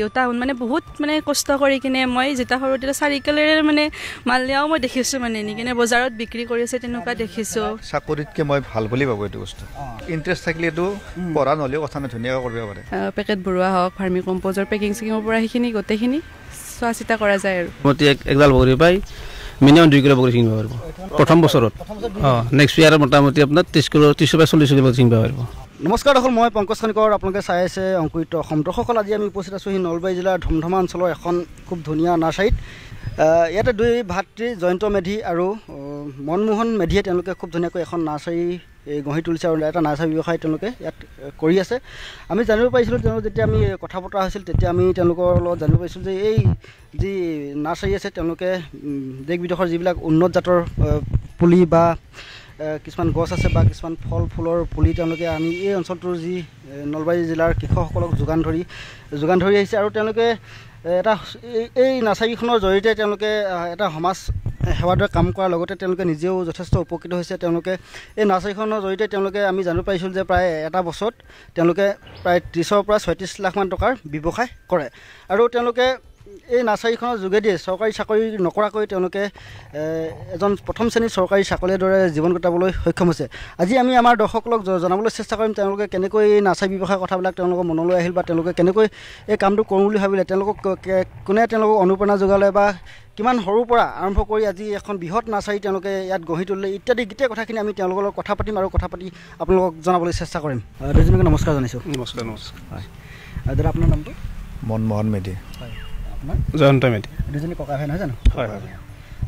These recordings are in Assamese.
দেউতা মানে বহুত মানে কষ্ট কৰি কিনে মই যেটা সৰুতে চাৰিকালেৰে মানে মালিয়াও মই দেখিছোঁ মানে নিকিনে বজাৰত বিক্ৰী কৰি আছে তেনেকুৱা দেখিছোঁ চাকৰিতকৈ মই ভাল বুলি ভাবোঁ এইটো বস্তু ইণ্টাৰেষ্ট থাকিলেতো পঢ়া নহ'লেও কথা নাই ধুনীয়াকৈ কৰিব পাৰে পেকেট ভৰোৱা হওক ভাৰ্মি কম্প'জৰ পেকিং চেকিঙৰ পৰা সেইখিনি গোটেইখিনি চোৱা চিতা কৰা যায় আৰু মোটামুটি একডাল বগৰী পাই মিনিমাম 2 কিলো বগৰী ছিঙিব পাৰিব প্ৰথম বছৰত নেক্সট ইয়াৰ মোটামুটি আপোনাৰ 30 কিলো 30 পৰা 40 কিলো ছিঙিব পাৰিব নমস্কাৰ দৰ্শক মই পংকজ খনিকৰ আপোনালোকে চাই আছে অংকুৰিত অসম দৰ্শকসকল আজি আমি উপস্থিত আছোঁ নলবাৰী জিলাৰ ধমধমা অঞ্চলৰ এখন খুব ধুনীয়া নাৰ্চাৰীত ইয়াতে দুই ভাতৃ জয়ন্ত মেধি আৰু মনমোহন মেধিয়ে তেওঁলোকে খুব ধুনীয়াকৈ এখন নাৰ্চাৰী গঢ়ি তুলিছে আৰু এটা নাৰ্চাৰী ব্যৱসায় তেওঁলোকে ইয়াত কৰি আছে আমি জানিব পাৰিছিলোঁ তেওঁলোক যেতিয়া আমি কথা বতৰা হৈছিল তেতিয়া আমি তেওঁলোকৰ লগত জানিব পাৰিছিলোঁ যে এই যি নাৰ্চাৰী আছে তেওঁলোকে দেশ বিদেশৰ যিবিলাক উন্নত জাতৰ পুলি বা কিছুমান গছ আছে বা কিছুমান ফল ফুলৰ পুলি তেওঁলোকে আনি এই অঞ্চলটোৰ যি নলবাৰী জিলাৰ কৃষকসকলক যোগান ধৰি আহিছে আৰু তেওঁলোকে এটা এই নাৰ্চাৰীখনৰ জৰিয়তে তেওঁলোকে এটা সমাজ সেৱাৰ দৰে কাম কৰাৰ লগতে তেওঁলোকে নিজেও যথেষ্ট উপকৃত হৈছে তেওঁলোকে এই নাৰ্চাৰীখনৰ জৰিয়তে তেওঁলোকে আমি জানিব পাৰিছিলোঁ যে প্ৰায় এটা বছৰত তেওঁলোকে প্ৰায় 30ৰ পৰা 36 লাখ মান টকাৰ ব্যৱসায় কৰে আৰু তেওঁলোকে এই নাৰ্চাৰীখনৰ যোগেদিয়ে চৰকাৰী চাকৰি নকৰাকৈ তেওঁলোকে এজন প্ৰথম শ্ৰেণীৰ চৰকাৰী চাকৰিৰ দৰে জীৱন কটাবলৈ সক্ষম হৈছে আজি আমি আমাৰ দৰ্শকসকলক জনাবলৈ চেষ্টা কৰিম তেওঁলোকে কেনেকৈ এই নাৰ্চাৰী ব্যৱসায়ৰ কথাবিলাক তেওঁলোকৰ মনলৈ আহিল বা তেওঁলোকে কেনেকৈ এই কামটো কৰোঁ বুলি ভাবিলে তেওঁলোকক কোনে তেওঁলোকক অনুপ্ৰেৰণা যোগালে বা কিমান সৰুৰ পৰা আৰম্ভ কৰি আজি এখন বৃহৎ নাৰ্চাৰী তেওঁলোকে ইয়াত গঢ়ি তুলিলে ইত্যাদি গোটেই কথাখিনি আমি তেওঁলোকৰ লগত কথা পাতিম আৰু কথা পাতি আপোনালোকক জনাবলৈ চেষ্টা কৰিম দুজনকে নমস্কাৰ জনাইছোঁ নমস্কাৰ হয় দাদা আপোনাৰ নামটো মনমোহন মেধি হয় জয়ন্ত মেধি দুজনী ককা ভাই নহয় জানো হয়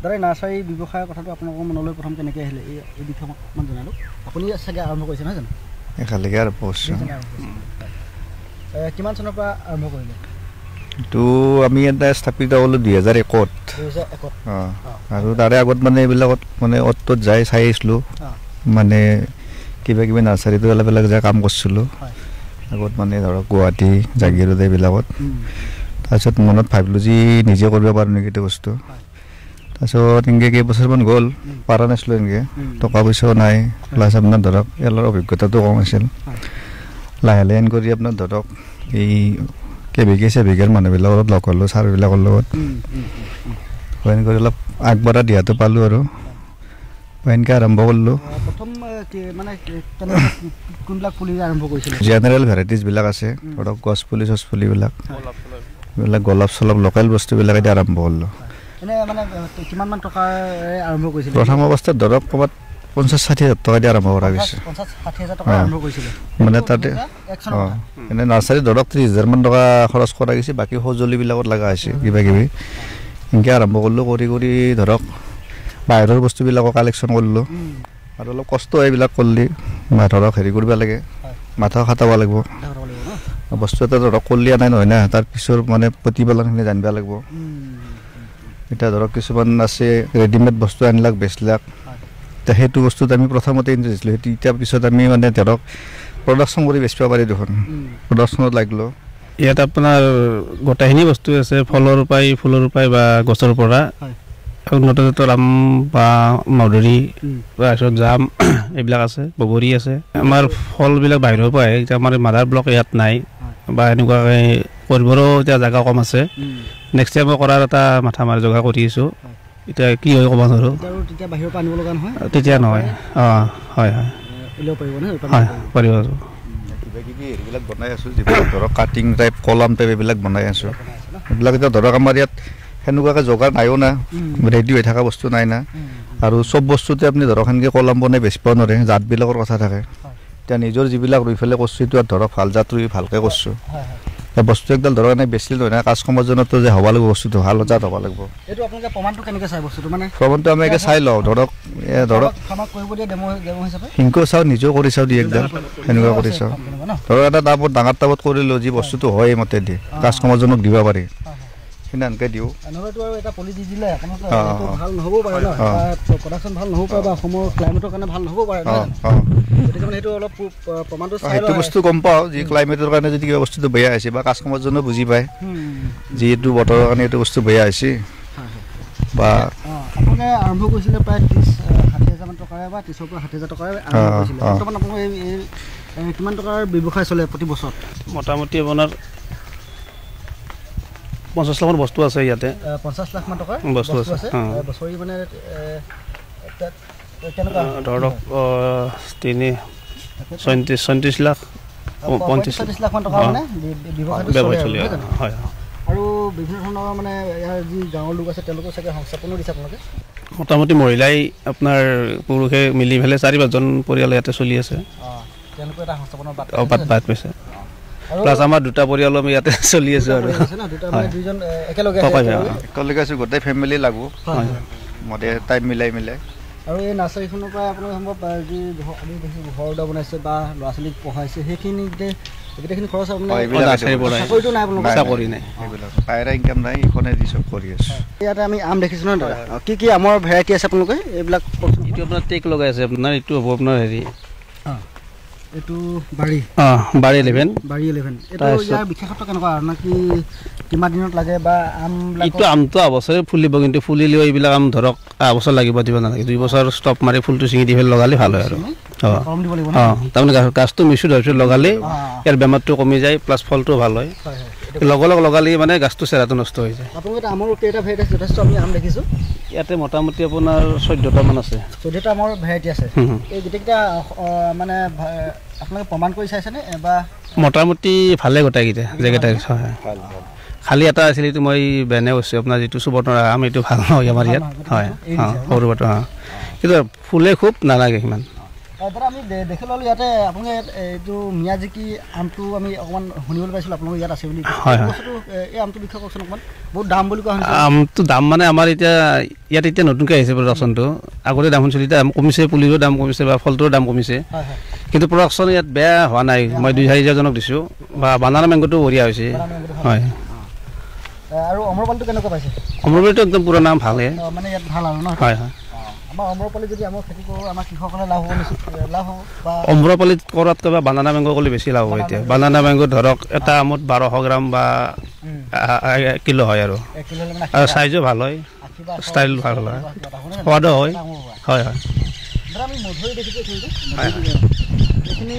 দাদা নাৰ্চাৰী ব্যৱসায়ৰ কথাটো আপোনালোকৰ মনলৈ প্ৰথম কেনেকৈ আহিলে এই বিষয়ে অকণমান জনালোঁ আপুনি চাগে আৰম্ভ কৰিছে নহয় জানো এখালিকে আৰম্ভ কৰিছোঁ কিমান চনৰ পৰা আৰম্ভ কৰিলে এইটো আমি এটা স্থাপিত হ'লোঁ 2001 আৰু তাৰে আগত মানে এইবিলাকত মানে অ'ত যাই চাই আহিছিলোঁ মানে কিবা কিবি নাৰ্চাৰীটো অলপ বেলেগ যাই কাম কৰিছিলোঁ আগত মানে ধৰক গুৱাহাটী জাগিৰোড এইবিলাকত তাৰপিছত মনত ভাবিলোঁ যে নিজে কৰিব পাৰোঁ নেকি এইটো বস্তু তাৰপিছত এনেকৈ কেইবছৰমান গ'ল পৰা নাছিলোঁ এনেকৈ টকা পইচাও নাই প্লাছ আপোনাৰ ধৰক ইয়াৰ অভিজ্ঞতাটো কম আছিল লাহে লাহে কৰি আপোনাৰ ধৰক এই কেভিকেৰ মানুহবিলাকৰ লগত লগ হ'লোঁ ছাৰবিলাকৰ লগত এনেকৈ অলপ আগবঢ়া দিয়াটো পালোঁ আৰু এনেকৈ আৰম্ভ কৰিলোঁ জেনেৰেল ভেৰাইটিজবিলাক আছে ধৰক গছ পুলি চছ পুলিবিলাক এইবিলাক গোলাপ চলাপ লোকেল বস্তুবিলাক এতিয়া আৰম্ভ কৰিলোঁ প্ৰথম অৱস্থাত ধৰক ক'ৰবাত 50-60 হাজাৰ টকা দি আৰম্ভ কৰা গৈছে মানে তাতে এনে নাৰ্চাৰী ধৰক 30,000 মান টকা খৰচ কৰা গৈছে বাকী সঁজুলিবিলাকত লগা হৈছে কিবা কিবি এনেকৈ আৰম্ভ কৰিলোঁ কৰি ধৰক বাহিৰৰ বস্তুবিলাকো কালেকশ্যন কৰিলোঁ আৰু অলপ কষ্ট এইবিলাক কৰিলে ধৰক হেৰি কৰিব লাগে মাথা খাটাব লাগিব বস্তু এটা ধৰক কলিয়া নাই নহয় না তাৰ পিছৰ মানে প্ৰতিপালনখিনি জানিব লাগিব এতিয়া ধৰক কিছুমান আছে ৰেডিমেড বস্তু আনিলাক বেচলাক এতিয়া সেইটো বস্তুত আমি প্ৰথমতে ইণ্টাৰেষ্ট দিছিলোঁ সেইটো এতিয়া পিছত আমি মানে ধৰক প্ৰডাকশ্যন কৰি বেচিব পাৰি দেখোন প্ৰডাকশ্যনত লাগিলোঁ ইয়াত আপোনাৰ গোটেইখিনি বস্তু আছে ফলৰ পৰাই ফুলৰ পৰাই বা গছৰ পৰা উন্নত জাতৰ আম বা মধুৰি তাৰপিছত জাম এইবিলাক আছে বগৰী আছে আমাৰ ফলবিলাক বাহিৰৰ পৰা আহে এতিয়া আমাৰ মাদাৰ ব্লক ইয়াত নাই বা এনেকুৱাকৈ কৰিবৰো এতিয়া জেগা কম আছে নেক্সট টাইম মই কৰাৰ এটা মাথা মাৰি যোগাৰ কৰি আছোঁ এতিয়া কি হয় ক'ব নোৱাৰোঁ তেতিয়া নহয় হয় পাৰিব কিবা কিবি হেৰিবিলাক বনাই আছোঁ যিবিলাক ধৰক কাটিং টাইপ কলাম টাইপ এইবিলাক বনাই আছোঁ এইবিলাক এতিয়া ধৰক আমাৰ ইয়াত সেনেকুৱাকৈ যোগাৰ নাইও না ৰেডি হৈ থকা বস্তু নাই না আৰু চব বস্তুতে আপুনি ধৰক সেনেকৈ কলাম বনাই বেচিব নোৱাৰে জাতবিলাকৰ কথা থাকে এতিয়া নিজৰ যিবিলাক ৰুই পেলাই কৰিছোঁ এইটো ধৰক ভাল জাত ৰুই ভালকৈ কৰিছোঁ বস্তু একডাল ধৰক এনেই বেচিলে নহয় না কাষ্টমাৰজনতো যে হ'ব লাগিব বস্তুটো ভাল জাত হ'ব লাগিব প্ৰমাণটো আমি একে চাই লওঁ ধৰক সিংকো চাওঁ নিজেও কৰি চাওঁ দি একডাল সেনেকুৱা কৰি চাওঁ ধৰক এটা টাবত ডাঙৰ টাবত কৰিলোঁ যি বস্তুটো হয় মতে দি কাষ্টমাৰজনক দিব পাৰি সিমানকৈ দিওঁ সেইটো বস্তু গম পাওঁ যি ক্লাইমেটৰ কাৰণে যদি কিবা বস্তুটো বেয়া হৈছে বা কাষ্টমাৰজনেও বুজি পায় যিহেতু বতৰৰ কাৰণে এইটো বস্তু বেয়া হৈছে বা আৰম্ভ কৰিছিলে প্ৰায় 30-60 হাজাৰ টকাৰে বা 30 পৰা 60 হাজাৰ টকাৰে আৰম্ভ কৰিছিলে বৰ্তমান আপোনাৰ কিমান টকাৰ ব্যৱসায় চলে প্ৰতি বছৰ মোটামুটি আপোনাৰ 50 লাখৰ বস্তু আছে ইয়াতে 50 লাখ মান টকাৰ বস্তু আছে বছৰি মানে কেনেকুৱা ধৰক 37 লাখ 35 লাখ মান টকা মানে ব্যৱসায় চলি হয় আৰু বিভিন্ন ধৰণৰ মানে ইয়াৰ যি গাঁৱৰ লোক আছে তেওঁলোকৰ চাগে সংস্থাপনো দিছে আপোনালোকে মোটামুটি মহিলাই আপোনাৰ পুৰুষে মিলি পেলাই 4-5জন পৰিয়াল ইয়াতে চলি আছে তেওঁলোকে এটা সংস্থাপনৰ বাট পাইছে প্লাছ আমাৰ দুটা পৰিয়ালো আমি ইয়াতে চলি আছো আৰু দুজন একেলগে আছো গোটেই ফেমিলি লাগো মতে টাইম মিলাই আৰু এই নাৰ্চাৰীখনৰ পৰা আপোনালোকে সম্ভৱ যি আমি দেখিছোঁ ঘৰ দুৱাৰ বনাইছে বা ল'ৰা ছোৱালীক পঢ়াইছে সেইখিনিতে গোটেইখিনি খৰচ চাকৰিটো নাই চাকৰি নাই বাহিৰা ইনকাম নাই এইখনে দি চব কৰি আছো ইয়াতে আমি আম দেখিছোঁ ন দাদা কি আমৰ ভেৰাইটি আছে আপোনালোকে এইবিলাক এইটো আপোনাৰ টেক লগাই আছে আপোনাৰ এইটো হ'ব আপোনাৰ হেৰি এইটো বাৰী 11 এইটো ইয়াৰ বিশেষত্ব কেনেকুৱা নাকি কিমান দিনত লাগে বা এইটো আমটো অবছৰে ফুলিব কিন্তু ফুলিলেও এইবিলাক আম ধৰক অবছৰ লাগিব দিব নালাগে 2 বছৰ ষ্টপ মাৰি ফুলটো ছিঙি দি লগালে ভাল হয় আৰু তাৰমানে গাছটো মিছো ধৰিছোঁ লগালে ইয়াৰ বেমাৰটো কমি যায় প্লাছ ফলটো ভাল হয় লগ লগালে মানে গাছটো চেৰাটো নষ্ট হৈ যায় আপোনালোকে আমৰ কেইটা ভেৰাইটি যথেষ্ট আমি আম দেখিছোঁ ইয়াতে মোটামুটি আপোনাৰ 14টা মান আছে 14টা আমৰ ভেৰাইটি আছে এই গোটেইকেইটা মানে আপোনালোকে প্ৰমাণ কৰি চাইছেনে বা মোটামুটি ভালে গোটেইকেইটা জেগেটা খালি এটা আছিল এইটো মই বেনে কৈছোঁ আপোনাৰ যিটো সুবৰ্ণৰ আম এইটো ভাল নহয় আমাৰ ইয়াত হয় সৰু বাটো কিন্তু ফুলে খুব নালাগে সিমান দাদা আমি দেখি ল'লোঁ ইয়াতে আপোনালোকে এইটো মিয়াজিকি আমটো আমি অকণমান শুনিবলৈ পাইছিলোঁ আপোনালোকে ইয়াত আছে বুলি হয় এই আমটোৰ বিষয়ে কওকচোন অকণমান বহুত দাম বুলি কোৱা হৈছে আমটো দাম মানে আমাৰ ইয়াত এতিয়া নতুনকৈ আহিছে প্ৰডাকশ্যনটো আগতে দাম শুনিছিলোঁ এতিয়া দাম কমিছে পুলিৰো দাম কমিছে বা ফলটোৰ দাম কমিছে কিন্তু প্ৰডাকশ্যন ইয়াত বেয়া হোৱা নাই মই 2-4জনক দিছোঁ বা বানানা মেংগোটো বঢ়িয়া হৈছে হয় আৰু অমৰপালিটো কেনেকুৱা পাইছে অমৰপালিটো একদম পুৰণা ভালে মানে ইয়াত ভাল আৰু ন হয় আমাৰ অমৰপালি যদি আমাৰ খেতি কৰোঁ আমাৰ কৃষকসকলে লাভ হ'ব বা অমৰপালিত কৰাতকৈ বা বানানা মেংগো কৰিলে বেছি লাভ হ'ব এতিয়া বানানা মেংগো ধৰক এটা আমত 1200 গ্ৰাম বা কিলো হয় আৰু চাইজো ভাল হয় ষ্টাইল ভাল হয় সোৱাদো হয় হয় হয় আমি মধুৰি দেখিছোঁ এইখিনি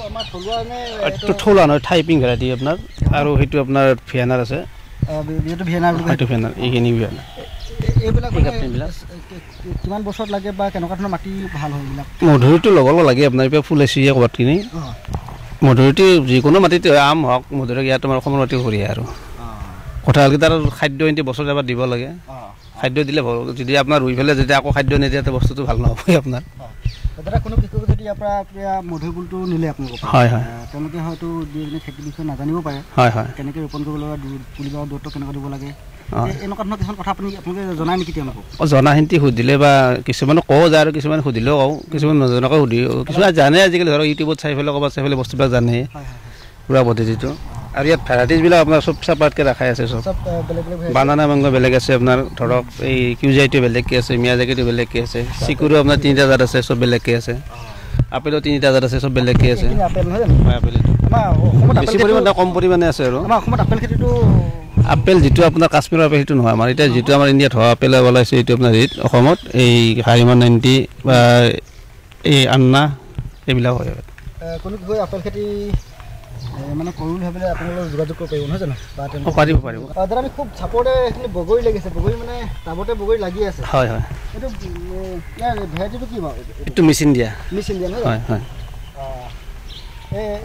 আমাৰ থলুৱা নে এইটো থলুৱা নহয় টাইপিং ভেৰাইটি আপোনাৰ আৰু সেইটো আপোনাৰ ভিয়েনাৰ আছে এইটো ভিয়েনাৰ এইখিনি ভিয়েনাৰ এইবিলাক কিমান বছৰত লাগে বা কেনেকুৱা ধৰণৰ মাটি ভাল হয় এইবিলাক মধুৰিটো লগাব লাগে আপোনাৰ এতিয়া ফুল এচিয়ে ক'ৰবাত কিনি মধুৰিটো যিকোনো মাটিতে আম হওক মধুৰি ইয়াত তোমাৰ অসমৰ মাটি কৰিয়ে আৰু কথা হ'ল কি তাৰ খাদ্য এনে বছৰত এবাৰ দিব লাগে খাদ্য দিলে ভাল যদি আপোনাৰ ৰুই পেলাই যদি আকৌ খাদ্য নিদিয়ে বস্তুটো ভাল নহ'বই আপোনাৰ দাদা কোনো কৃষকে যদি আপোনাৰ মধুৰি ফুলটো নিলে আপোনালোকৰ হয় হয় তেওঁলোকে হয়তো দুই খেতিৰ বিষয়ে নাজানিব পাৰে হয় হয় কেনেকৈ ৰোপণ কৰিব লাগে পুলিবৰ দূৰত্ব কেনেকৈ দিব লাগে এনেকুৱা ধৰণৰ কিছুমান কথা আপোনালোকে জনাই নেকি তেওঁলোকক জনাখিনিতে সুধিলে বা কিছুমানক কওঁ যায় আৰু কিছুমান সুধিলেও কওঁ কিছুমান নজনাকৈ সুধি কিছুমান জানে আজিকালি ধৰক ইউটিউবত চাই পেলাই ক'ৰবাত চাই পেলাই বস্তুবিলাক জানে পুৰা পদ্ধতিটো আৰু ইয়াত ভেৰাইটিজবিলাক আপোনাৰ চব চাপাতকৈ ৰাখাই আছে চব বানানা মেংগো বেলেগ আছে আপোনাৰ ধৰক এই কিউজাইটো বেলেগকৈ আছে মিয়াজাকিটো বেলেগকৈ আছে চিকুৰো আপোনাৰ 3টা জাত আছে চব বেলেগকৈ আছে আপেলো 3টা জাত আছে চব বেলেগকৈ আছে বেছি পৰিমাণে কম পৰিমাণে আছে আৰু আমাৰ অসমত আপেল খেতিটো আপেল যিটো আপোনাৰ কাশ্মীৰৰ আপেল সেইটো নহয় আমাৰ এতিয়া যিটো আমাৰ ইণ্ডিয়াত হোৱা আপেল ওলাইছে এইটো আপোনাৰ হেৰিত অসমত এই হাৰিমা 90 বা এই আন্না এইবিলাক হয় কোনো কি আপেল খেতি মানে কৰোঁ বুলি ভাবিলে আপোনালোকে যোগাযোগ কৰিব পাৰিব নহয় জানো পাৰিব দাদা আমি খুব চাপৰতে এইখিনি বগৰী লাগিছে বগৰী মানে টাবতে বগৰী লাগি আছে হয় হয় এইটো ইয়াৰ ভেৰাইটিটো কি বাৰু এইটো মেচিন দিয়া নহয় হয় হয়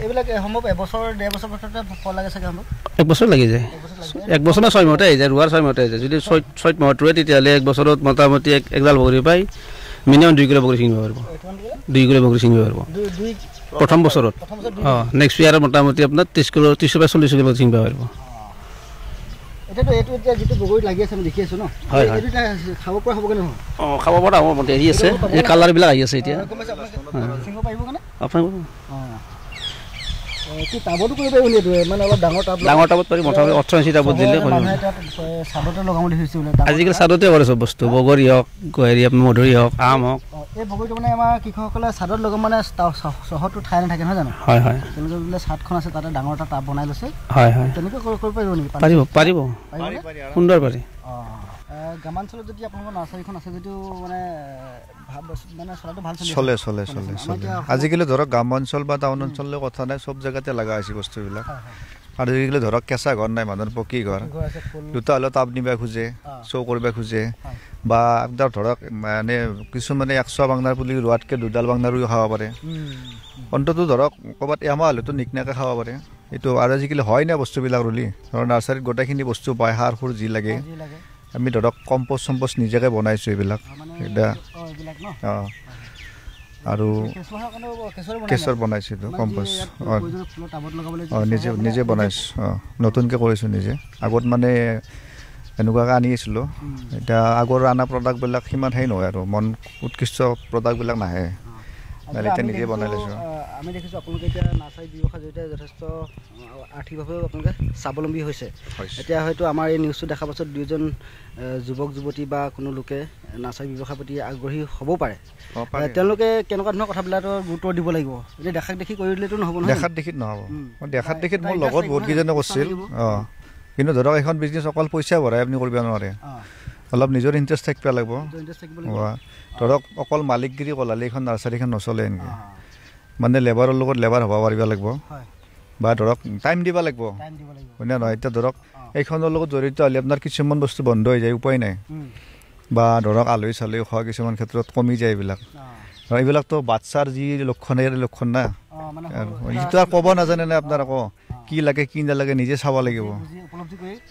এইবিলাক সম্ভৱ এবছৰ 1.5 বছৰ পাছতে ফল লাগে চাগে সম্ভৱ 1 বছৰ লাগি যায় 1 বছৰ না 6 মাহতে আহি যায় ৰোৱাৰ 6 মাহতে আহি যায় যদি 6 মাহত ৰোৱে তেতিয়াহ'লে 1 বছৰত মোটামুটি একডাল বগৰী পাই মিনিমাম 2 কিলো বগৰী ছিঙিব পাৰিব 2 কিলো বগৰী ছিঙিব পাৰিব প্ৰথম বছৰত নেক্সট ইয়াৰত মোটামুটি আপোনাৰ 30-40 কিলো ছিঙিব পাৰিব এইটো এতিয়া যিটো বগৰী লাগি আছে আমি দেখি আছোঁ ন এইটো খাব পৰা হ'বগৈ নহয় খাব পৰা হ'ব মতে আহি আছে এই কালাৰবিলাক আহি আছে এতিয়া ছিঙিব পাৰিব কাৰণে আপুনি কি টাবতো কৰিব পাৰিব নেকি মানে অলপ ডাঙৰ টাবত পাৰি মোটামুটি 18 টাবত দিলে চাদতে লগাব দেখিছোঁ আজিকালি চাদতে কৰে চব বস্তু বগৰী হওক হেৰি আপোনাৰ মধুৰি হওক আম হওক এই বগৰীটো মানে আমাৰ কৃষকসকলে চাদত লগাব মানে চহৰটো ঠাই নাথাকে নহয় জানো হয় হয় তেওঁলোকে বোলে চাদখন আছে তাতে ডাঙৰ এটা টাব বনাই লৈছে হয় হয় তেনেকৈ কৰিব পাৰিব নেকি পাৰিব সুন্দৰ পাৰি গ্ৰামাঞ্চলত যদি আপোনালোকৰ নাৰ্চাৰীখন আছে যদিও মানে চলাটো ভাল চলে আজিকালি ধৰক গ্ৰামাঞ্চল বা টাউন অঞ্চলৰ কথা নাই চব জেগাতে লগা হৈছে বস্তুবিলাক আৰু আজিকালি ধৰক কেঁচা ঘৰ নাই মানুহৰ পকী ঘৰ দুটা হ'লেও টাব নিব খোজে শ্ব' কৰিব খোজে বা একদম ধৰক মানে কিছুমানে 100 বাংনাৰ পুলি ৰোৱাতকৈ 2ডাল বাংনাৰ ৰুইও খাব পাৰে অন্ততঃ ধৰক ক'ৰবাত এমাহ হ'লেতো নিকনাকৈ খাব পাৰে এইটো আৰু আজিকালি হয় না বস্তুবিলাক ৰুলি ধৰক নাৰ্চাৰীত গোটেইখিনি বস্তু পায় সাৰ সুৰ যি লাগে আমি ধৰক কম্প'ষ্ট চম্প'ষ্ট নিজাকৈ বনাইছোঁ এইবিলাক এতিয়া অঁ আৰু কেঁচৰ বনাইছোঁ এইটো কম্প'ষ্ট অঁ নিজে বনাইছোঁ অঁ নতুনকৈ কৰিছোঁ নিজে আগত মানে এনেকুৱাকৈ আনি আছিলোঁ এতিয়া আগৰ অনা প্ৰডাক্টবিলাক সিমান হেৰি নহয় আৰু মন উৎকৃষ্ট প্ৰডাক্টবিলাক নাহে এতিয়া নিজে বনাই লৈছোঁ আমি দেখিছোঁ আপোনালোকে এতিয়া নাৰ্চাৰী ব্যৱসায় জৰিয়তে যথেষ্ট আৰ্থিকভাৱেও আপোনালোকে স্বাৱলম্বী হৈছে এতিয়া হয়তো আমাৰ এই নিউজটো দেখা পাছত দুজন যুৱক যুৱতী বা কোনো লোকে নাৰ্চাৰী ব্যৱসায়ৰ প্ৰতি আগ্ৰহী হ'ব পাৰে তেওঁলোকে কেনেকুৱা ধৰণৰ কথাবিলাকৰ গুৰুত্ব দিব লাগিব এতিয়া দেখাক দেখি কৰি দিলেতো নহ'ব নহয় দেখাত দেখিত নহ'ব দেখাত দেখিত মোৰ লগত বহুতকেইজনে কৰিছিল অঁ কিন্তু ধৰক এখন বিজনেছ অকল পইচা ভৰাই আপুনি কৰিব নোৱাৰে অলপ নিজৰ ইণ্টাৰেষ্ট থাকিব লাগিব ধৰক অকল মালিকগিৰি ক'লালে এইখন নাৰ্চাৰীখন নচলে এনেকৈ মানে লেবাৰৰ লগত লেবাৰ হ'ব পাৰিব লাগিব বা ধৰক টাইম দিব লাগিব হয়নে নহয় এতিয়া ধৰক এইখনৰ লগত জড়িত হ'লে আপোনাৰ কিছুমান বস্তু বন্ধ হৈ যায় উপায় নাই বা ধৰক আলহী চালহী খোৱা কিছুমান ক্ষেত্ৰত কমি যায় এইবিলাকতো বাচ্ছাৰ যি লক্ষণ এই লক্ষণ না যিটো আৰু ক'ব নাজানে নে আপোনাৰ আকৌ কি লাগে কি নালাগে নিজে চাব লাগিব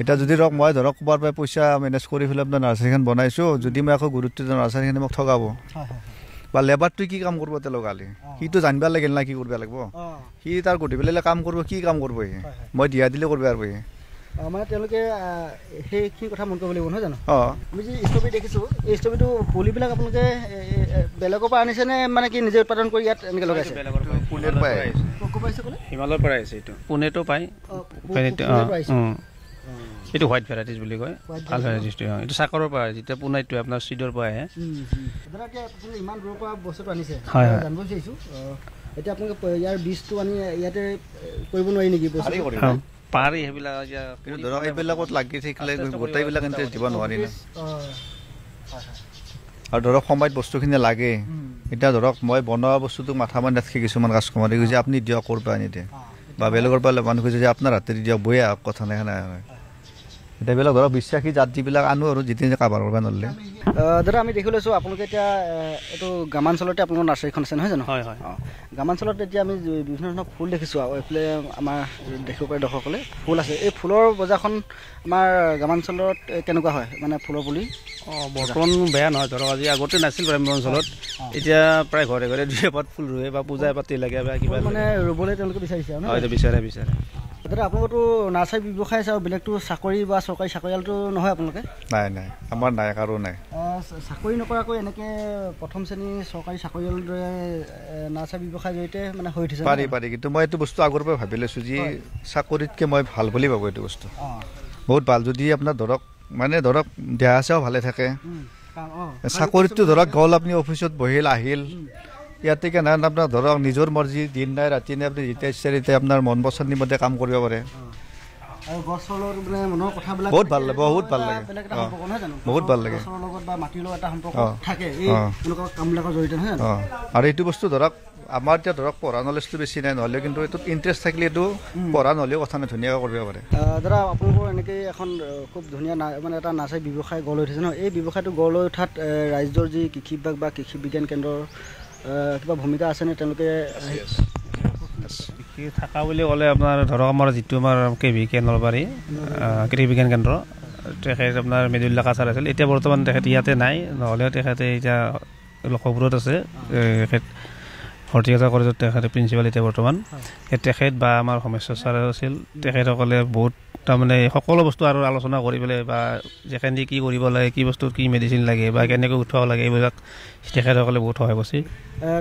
এতিয়া যদি ধৰক মই ধৰক ক'ৰবাৰ পৰা পইচা মেনেজ কৰি পেলাই আপোনাৰ নাৰ্চাৰীখন বনাইছোঁ যদি মই আকৌ গুৰুত্ব দিওঁ নাৰ্চাৰীখনে মোক ঠগাব বা লেবাৰটোৱে কি কাম কৰিব তেওঁ লগালে সিটো জানিব লাগিল না কি কৰিব লাগিব সি তাৰ গধূলি পেলাই কাম কৰিব কি কাম কৰিব সি মই দিয়া দিলে কৰিব আৰু সি মানে তেওঁলোকে সেইখিনি কথা মন কৰিব লাগিব নহয় জানো আমি যি ষ্ট্ৰবেৰী দেখিছোঁ এই ষ্ট্ৰবেৰীটো পুলিবিলাক আপোনালোকে বেলেগৰ পৰা আনিছেনে মানে কি নিজে উৎপাদন কৰি ইয়াত এনেকৈ লগাইছে হিমালয়ৰ পৰা আহিছে এইটো পুনেতো পায় এইটো হোৱাইট ভেৰাইটিজ বুলি কয় ভাল ভেৰাইটিজটো এইটো চাকৰৰ পৰা যেতিয়া পুনেটো আপোনাৰ চিডৰ পৰা আহে ইমান দূৰৰ পৰা বস্তুটো আনিছে হয় জানিব বিচাৰিছোঁ এতিয়া আপোনালোকে ইয়াৰ বীজটো আনি ইয়াতে কৰিব নোৱাৰি নেকি পাৰি সেইবিলাক কিন্তু ধৰক এইবিলাকত লাগি থাকিলে গোটেইবিলাক ইণ্টাৰেষ্ট দিব নোৱাৰি না আৰু ধৰক সময়ত বস্তুখিনি লাগে এতিয়া ধৰক মই বনোৱা বস্তুটো মাথা মাৰি নাথাকে কিছুমান কাষ্টমাৰে কৈছে আপুনি দিয়ক ক'ৰ পৰা আনি দিয়ে বা বেলেগৰ পৰা মানুহ কৈছে যে আপোনাৰ হাতেদি দিয়ক বৈ আহক কথা নাই নাই এতিয়া এইবিলাক ধৰক বিশ্বাসী জাত যিবিলাক আনো আৰু যিটো কাভাৰ কৰিব নোৱাৰিলে দাদা আমি দেখি লৈছোঁ আপোনালোকে এতিয়া এইটো গ্ৰামাঞ্চলতে আপোনালোকৰ নাৰ্চাৰীখন আছে নহয় জানো হয় হয় গ্ৰামাঞ্চলত এতিয়া আমি বিভিন্ন ধৰণৰ ফুল দেখিছোঁ আৰু এইফালে আমাৰ দেখিব পাৰে দৰ্শকসকলে ফুল আছে এই ফুলৰ বজাৰখন আমাৰ গ্ৰামাঞ্চলত কেনেকুৱা হয় মানে ফুলৰ পুলি বৰ্তমান বেয়া নহয় ধৰক আজি আগতে নাছিল গ্ৰাম্য অঞ্চলত এতিয়া প্ৰায় ঘৰে ঘৰে 2-এপাত ফুল ৰুৱে বা পূজা পাতি লাগে বা কিবা মানে ৰুবলৈ তেওঁলোকে বিচাৰিছে বিচাৰে দাদা আপোনালোকৰতো নাৰ্চাৰী ব্যৱসায় আছে আৰু বেলেগতো চাকৰি বা চৰকাৰী চাকৰিয়ালটো নহয় আপোনালোকে নাই আমাৰ নাই কাৰো নাই চাকৰি নকৰাকৈ এনেকৈ প্ৰথম শ্ৰেণী চৰকাৰী চাকৰিয়ালৰ দৰে নাৰ্চাৰী ব্যৱসায়ৰ জৰিয়তে মানে হৈ উঠিছে পাৰি কিন্তু মই এইটো বস্তু আগৰ পৰা ভাবি লৈছোঁ যি চাকৰিতকৈ মই ভাল বুলি ভাবোঁ এইটো বস্তু বহুত ভাল যদি আপোনাৰ ধৰক দেহা চেহাও ভালে থাকে চাকৰিতটো ধৰক গ'ল আপুনি অফিচত বহিল আহিল ইয়াতে কেনে আপোনাৰ ধৰক নিজৰ মৰ্জি দিন নাই ৰাতি নাই আপুনি যেতিয়া ইচ্ছা তেতিয়া আপোনাৰ মন পচন্দ মতে কাম কৰিব পাৰে বহুত ভাল লাগে আৰু এইটো বস্তু ধৰক আমাৰ এতিয়া ধৰক পঢ়া নলেজটো বেছি নাই নহ'লেও কিন্তু এইটোত ইণ্টাৰেষ্ট থাকিলে এইটো পঢ়া নহ'লেও কথা নাই ধুনীয়াকৈ কৰিব পাৰে দাদা আপোনালোকৰ এনেকৈ এখন খুব ধুনীয়া মানে এটা নাৰ্চাৰী ব্যৱসায় গঢ় লৈ উঠিছে ন এই ব্যৱসায়টো গঢ় লৈ উঠাত ৰাজ্যৰ যি কৃষি বিভাগ বা কৃষি বিজ্ঞান কেন্দ্ৰৰ কিবা ভূমিকা আছেনে তেওঁলোকে কৃষি থকা বুলি ক'লে আপোনাৰ ধৰক আমাৰ যিটো আমাৰ KVK নলবাৰী কৃষি বিজ্ঞান কেন্দ্ৰ তেখেত আপোনাৰ মৃদুল্লা কাছাৰ আছিল এতিয়া বৰ্তমান তেখেত ইয়াতে নাই নহ'লেও তেখেতে এতিয়া লক্ষপুৰত আছে তেখেত হৰ্টিকালচাৰ কলেজত তেখেতে প্ৰিন্সিপাল এতিয়া বৰ্তমান তেখেত বা আমাৰ সমেশ্বৰ ছাৰ আছিল তেখেতসকলে বহুত তাৰমানে সকলো বস্তু আৰু আলোচনা কৰি পেলাই বা যেনেকৈ কি কৰিব লাগে কি বস্তু কি মেডিচিন লাগে বা কেনেকৈ উঠাব লাগে এইবিলাক তেখেতসকলে বহুত সহায় কৰিছে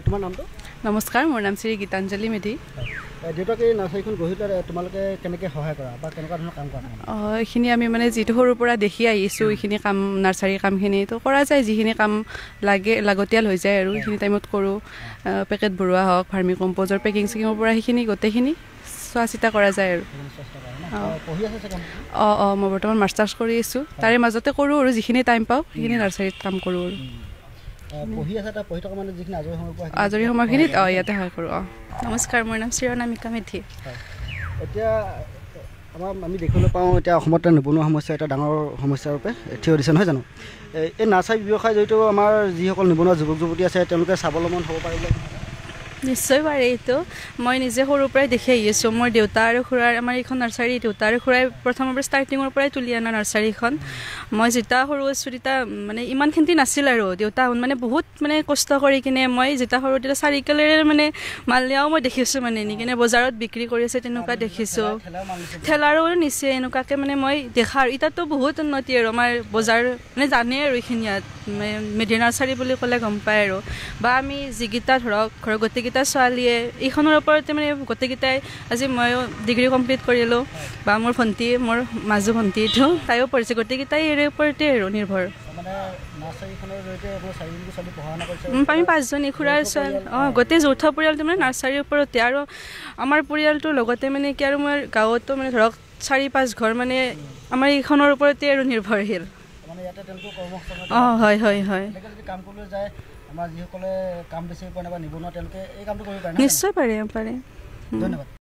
তোমাৰ নামটো নমস্কাৰ মোৰ নাম শ্ৰী গীতাঞ্জলি মেধি দেউতাকে এই নাৰ্চাৰীখন গঢ়ি পেলাই তোমালোকে কেনেকৈ সহায় কৰা বা কেনেকুৱা ধৰণৰ কাম কৰা এইখিনি আমি মানে যিটো সৰুৰ পৰা দেখি আহিছোঁ এইখিনি কাম নাৰ্চাৰীৰ কামখিনি তো কৰা যায় যিখিনি কাম লাগতিয়াল হৈ যায় আৰু সেইখিনি টাইমত কৰোঁ পেকেট ভৰোৱা হওক ভাৰ্মি কম্প'জৰ পেকিং চেকিঙৰ পৰা সেইখিনি গোটেইখিনি চোৱা চিতা কৰা যায় আৰু মই বৰ্তমান মাষ্টাৰ্ছ কৰি আছোঁ তাৰে মাজতে কৰোঁ আৰু যিখিনি টাইম পাওঁ সেইখিনি নাৰ্চাৰীত কাম কৰোঁ আৰু আজৰি সময়খিনিত ইয়াতে সহায় কৰোঁ নমস্কাৰ মোৰ নাম শ্ৰী অনামিকা মেধি এতিয়া আমি দেখিবলৈ পাওঁ এতিয়া অসমত নিবনুৱা সমস্যা এটা ডাঙৰ সমস্যাৰ ৰূপে থিয় দিছে নহয় জানো এই নাৰ্চাৰী ব্যৱসায় জড়িত আমাৰ যিসকল নিবনুৱা যুৱক যুৱতী আছে তেওঁলোকে স্বাৱলম্বন হ'ব পাৰিব নিশ্চয় পাৰে এইটো মই নিজে সৰুৰ পৰাই দেখি আহি আছোঁ মোৰ দেউতা আৰু খুৰাৰ আমাৰ এইখন নাৰ্চাৰী দেউতা আৰু খুৰাই প্ৰথমৰ পৰা ষ্টাৰ্টিঙৰ পৰাই তুলি অনা নাৰ্চাৰীখন মই যেতিয়া সৰু আছোঁ তেতিয়া মানে ইমানখিনি নাছিল আৰু দেউতা মানে বহুত মানে কষ্ট কৰি কিনে মই যেতিয়া সৰু তেতিয়া চাৰিকালেৰে মানে মাল নিয়াও মই দেখিছোঁ মানে নি কিনে বজাৰত বিক্ৰী কৰিছে তেনেকুৱা দেখিছোঁ ঠেলাৰো নিছে এনেকুৱাকৈ মানে মই দেখা আৰু এতিয়াতো বহুত উন্নতি আৰু আমাৰ বজাৰ মানে জানে আৰু এইখিনি ইয়াত মেধি নাৰ্চাৰী বুলি ক'লে গম পায় আৰু বা আমি যিকেইটা ধৰক ঘৰৰ গোটেইকেইটা ছোৱালীয়ে এইখনৰ ওপৰতে মানে গোটেইকেইটাই আজি ময়ো ডিগ্ৰী কমপ্লিট কৰিলোঁ বা মোৰ ভণ্টি মোৰ মাজু ভণ্টিটো তাইও পঢ়িছে গোটেইকেইটাই ইয়াৰ ওপৰতে আৰু নিৰ্ভৰ আমি 5জনী খুৰাৰ ছোৱালী গোটেই যৌথ পৰিয়ালটো মানে নাৰ্চাৰীৰ ওপৰতে আৰু আমাৰ পৰিয়ালটোৰ লগতে মানে কি আৰু মোৰ গাঁৱতো মানে ধৰক 4-5 ঘৰ মানে আমাৰ এইখনৰ ওপৰতে আৰু নিৰ্ভৰশীল হয় হয় হয় আমাৰ যিসকলে কাম বিচাৰি পোৱা নাই বা নিবনুৱা তেওঁলোকে এই কামটো কৰিব পাৰে নিশ্চয় পাৰে ধন্যবাদ